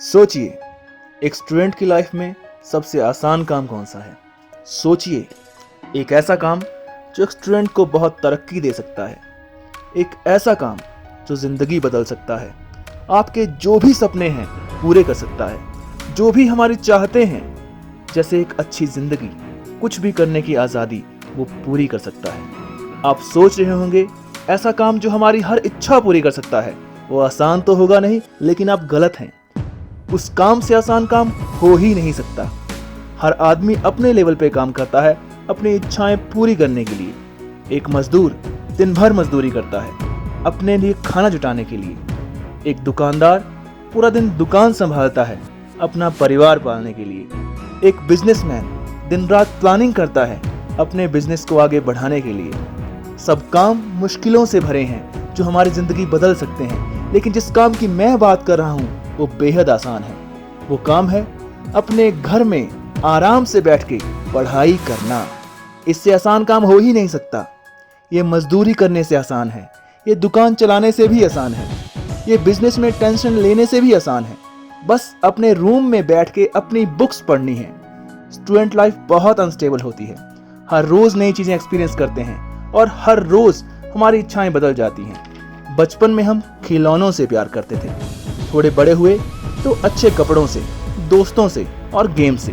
सोचिए, एक स्टूडेंट की लाइफ में सबसे आसान काम कौन सा है। सोचिए, एक ऐसा काम जो एक स्टूडेंट को बहुत तरक्की दे सकता है, एक ऐसा काम जो ज़िंदगी बदल सकता है, आपके जो भी सपने हैं पूरे कर सकता है, जो भी हमारी चाहते हैं, जैसे एक अच्छी ज़िंदगी, कुछ भी करने की आज़ादी, वो पूरी कर सकता है। आप सोच रहे होंगे ऐसा काम जो हमारी हर इच्छा पूरी कर सकता है, वो आसान तो होगा नहीं, लेकिन आप गलत हैं। उस काम से आसान काम हो ही नहीं सकता। हर आदमी अपने लेवल पे काम करता है अपनी इच्छाएं पूरी करने के लिए। एक मजदूर दिन भर मजदूरी करता है अपने लिए खाना जुटाने के लिए। एक दुकानदार पूरा दिन दुकान संभालता है अपना परिवार पालने के लिए। एक बिजनेसमैन दिन रात प्लानिंग करता है अपने बिजनेस को आगे बढ़ाने के लिए। सब काम मुश्किलों से भरे हैं जो हमारी जिंदगी बदल सकते हैं, लेकिन जिस काम की मैं बात कर रहा हूँ वो बेहद आसान है। वो काम है अपने घर में आराम से बैठ के पढ़ाई करना। इससे आसान काम हो ही नहीं सकता। ये मजदूरी करने से आसान है, ये दुकान चलाने से भी आसान है, ये बिजनेस में टेंशन लेने से भी आसान है। बस अपने रूम में बैठ के अपनी बुक्स पढ़नी है। स्टूडेंट लाइफ बहुत अनस्टेबल होती है। हर रोज नई चीजें एक्सपीरियंस करते हैं और हर रोज हमारी इच्छाएं बदल जाती हैं। बचपन में हम खिलौनों से प्यार करते थे, थोड़े बड़े हुए तो अच्छे कपड़ों से, दोस्तों से और गेम से।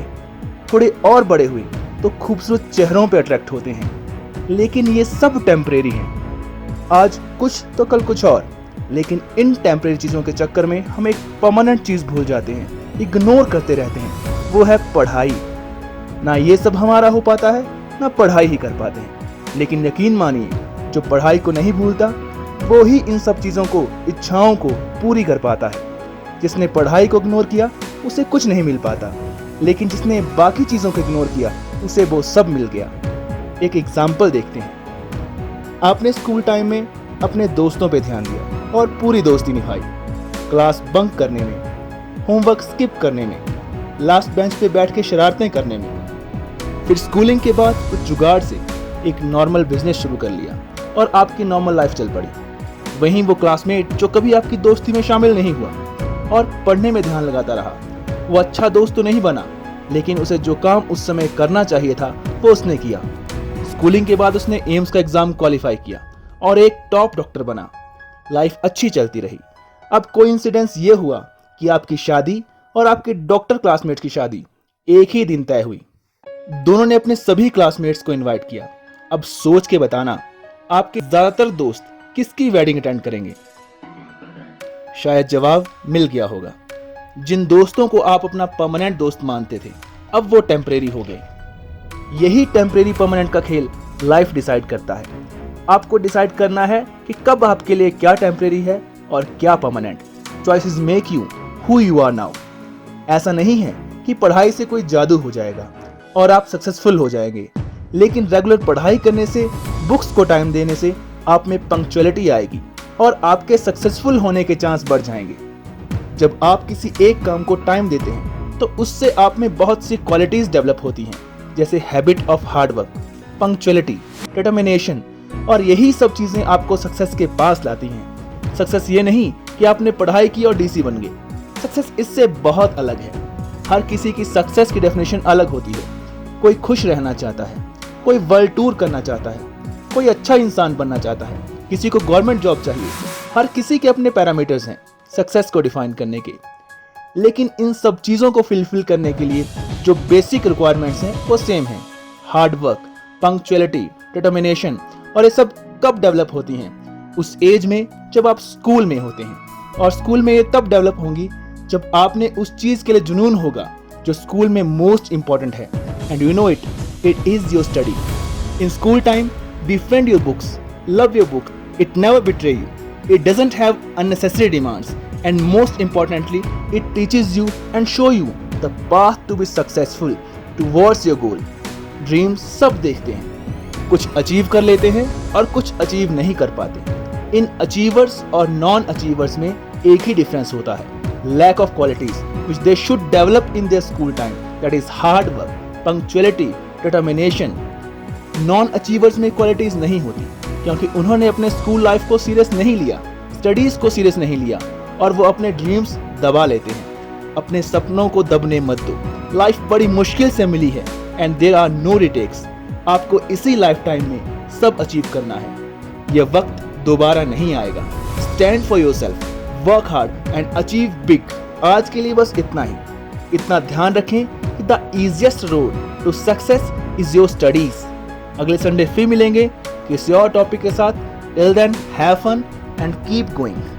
थोड़े और बड़े हुए तो खूबसूरत चेहरों पे अट्रैक्ट होते हैं। लेकिन ये सब टेम्परेरी हैं। आज कुछ तो कल कुछ और। लेकिन इन टेम्परेरी चीज़ों के चक्कर में हम एक परमानेंट चीज़ भूल जाते हैं, इग्नोर करते रहते हैं। वो है पढ़ाई। ना ये सब हमारा हो पाता है, ना पढ़ाई ही कर पाते हैं। लेकिन यकीन मानिए, जो पढ़ाई को नहीं भूलता वो ही इन सब चीज़ों को, इच्छाओं को पूरी कर पाता है। जिसने पढ़ाई को इग्नोर किया उसे कुछ नहीं मिल पाता, लेकिन जिसने बाकी चीज़ों को इग्नोर किया उसे वो सब मिल गया। एक एग्जाम्पल देखते हैं। आपने स्कूल टाइम में अपने दोस्तों पे ध्यान दिया और पूरी दोस्ती निभाई। क्लास बंक करने में, होमवर्क स्किप करने में, लास्ट बेंच पे बैठ के शरारतें करने में। फिर स्कूलिंग के बाद कुछ जुगाड़ से एक नॉर्मल बिजनेस शुरू कर लिया और आपकी नॉर्मल लाइफ चल पड़ी। वहीं वो क्लासमेट जो कभी आपकी दोस्ती में शामिल नहीं हुआ और पढ़ने में ध्यान लगाता रहा, वो अच्छा दोस्त तो नहीं बना, लेकिन उसे जो काम उस समय करना चाहिए था वो उसने किया। स्कूलिंग के बाद उसने एम्स का एग्जाम क्वालिफाई किया और एक टॉप डॉक्टर बना। लाइफ अच्छी चलती रही। अब कोइंसिडेंस ये हुआ कि आपकी शादी और आपके डॉक्टर क्लासमेट की शादी एक ही दिन तय हुई। दोनों ने अपने सभी क्लासमेट्स को इनवाइट किया। अब सोच के बताना, आपके ज्यादातर दोस्त किसकी वेडिंग अटेंड करेंगे? शायद जवाब मिल गया होगा। जिन दोस्तों को आप अपना परमानेंट दोस्त मानते थे, अब वो टेम्परेरी हो गए। यही टेम्परेरी परमानेंट का खेल लाइफ डिसाइड करता है। आपको डिसाइड करना है कि कब आपके लिए क्या टेम्परेरी है और क्या permanent. Choices make you who you are now. ऐसा नहीं है कि पढ़ाई से कोई जादू हो जाएगा और आप सक्सेसफुल हो जाएंगे, लेकिन रेगुलर पढ़ाई करने से, बुक्स को टाइम देने से आप में पंक्चुअलिटी आएगी और आपके सक्सेसफुल होने के चांस बढ़ जाएंगे। जब आप किसी एक काम को टाइम देते हैं तो उससे आप में बहुत सी क्वालिटीज डेवलप होती हैं, जैसे habit of hard work, punctuality, determination, और यही सब चीजें आपको सक्सेस के पास लाती हैं। सक्सेस ये नहीं कि आपने पढ़ाई की और डीसी बन गए। सक्सेस इससे बहुत अलग है। हर किसी की सक्सेस की डेफिनेशन अलग होती है। कोई खुश रहना चाहता है, कोई वर्ल्ड टूर करना चाहता है, कोई अच्छा इंसान बनना चाहता है, किसी को गवर्नमेंट जॉब चाहिए। हर किसी के अपने पैरामीटर्स हैं सक्सेस को डिफाइन करने के। लेकिन इन सब चीज़ों को फुलफिल करने के लिए जो बेसिक रिक्वायरमेंट्स हैं वो सेम हैं। हार्ड वर्क, पंक्चुअलिटी, डिटर्मिनेशन, और ये सब कब डेवलप होती हैं? उस एज में जब आप स्कूल में होते हैं। और स्कूल में ये तब डेवलप होंगी जब आपने उस चीज़ के लिए जुनून होगा जो स्कूल में मोस्ट इंपॉर्टेंट है। And you know it is your study. In school time, befriend your books, love your book, it never betray you, it doesn't have unnecessary demands, and most importantly, it teaches you and show you the path to be successful towards your goal. Dreams सब देखते हैं, कुछ achieve कर लेते हैं और कुछ achieve नहीं कर पाते। इन अचीवर्स और नॉन अचीवर्स में एक ही डिफरेंस होता है, lack of qualities which they should develop in their school time, that is hard work, punctuality, determination. Non achievers में क्वालिटीज नहीं होती क्योंकि उन्होंने अपने स्कूल लाइफ को सीरियस नहीं लिया, स्टडीज को सीरियस नहीं लिया, और वो अपने ड्रीम्स दबा लेते हैं। अपने सपनों को दबने मत दो। लाइफ बड़ी मुश्किल से मिली है and there are no retakes. आपको इसी लाइफ टाइम में सब अचीव करना है। यह वक्त दोबारा नहीं आएगा। Stand for yourself, work hard and achieve big. आज के लिए बस इतना ही। इतना ध्यान रखें कि the easiest road to success is your studies. अगले संडे फिर मिलेंगे किसी और टॉपिक के साथ। Till then have fun and keep going.